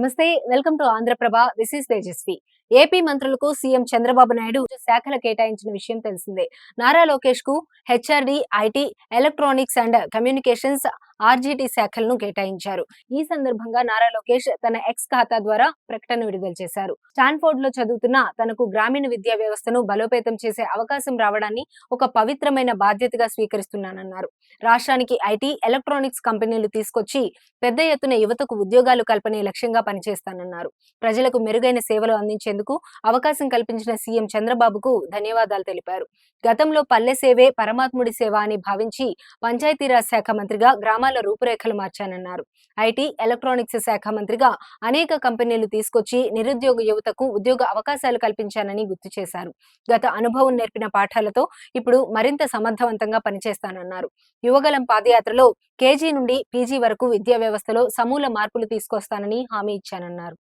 నమస్తే, welcome to Andhraprabha. This is Tejaswi. AP మంత్రులకు CM Chandrababu Naidu శాఖలు కేటాయించిన విషయం తెలిసిందే. నారా లోకేష్ కు HRD, IT, electronics and communications, RGT శాఖలను కేటాయించారు. ఈ సందర్భంగా నారా లోకేష్ తన ఎక్స్ ఖాతా ద్వారా ప్రకటన విడుదల చేశారు. స్టాన్ఫోర్డ్ లో చదువుతున్న తనకు గ్రామీణ విద్యా వ్యవస్థను బలోపేతం చేసే అవకాశం రావడాన్ని ఒక పవిత్రమైన బాధ్యతగా స్వీకరిస్తున్నానన్నారు. రాష్ట్రానికి ఐటీ, ఎలక్ట్రానిక్స్ కంపెనీలు తీసుకొచ్చి పెద్ద ఎత్తున యువతకు ఉద్యోగాలు కల్పనే లక్ష్యంగా పనిచేస్తానన్నారు. ప్రజలకు మెరుగైన సేవలు అందించేందుకు అవకాశం కల్పించిన సీఎం చంద్రబాబుకు ధన్యవాదాలు తెలిపారు. గతంలో పల్లె సేవే పరమాత్ముడి సేవ అని భావించి పంచాయతీరాజ్ శాఖ మంత్రిగా గ్రామాల రూపురేఖలు మార్చానన్నారు. ఐటీ, ఎలక్ట్రానిక్స్ శాఖ మంత్రిగా అనేక కంపెనీలు తీసుకొచ్చి నిరుద్యోగ యువతకు ఉద్యోగ అవకాశాలు కల్పించానని గుర్తు చేశారు. గత అనుభవం నేర్పిన పాఠాలతో ఇప్పుడు మరింత సమర్థవంతంగా పనిచేస్తానన్నారు. యువగలం పాదయాత్రలో కేజీ నుండి పీజీ వరకు విద్యా వ్యవస్థలో సమూల మార్పులు తీసుకొస్తానని హామీ ఇచ్చానన్నారు.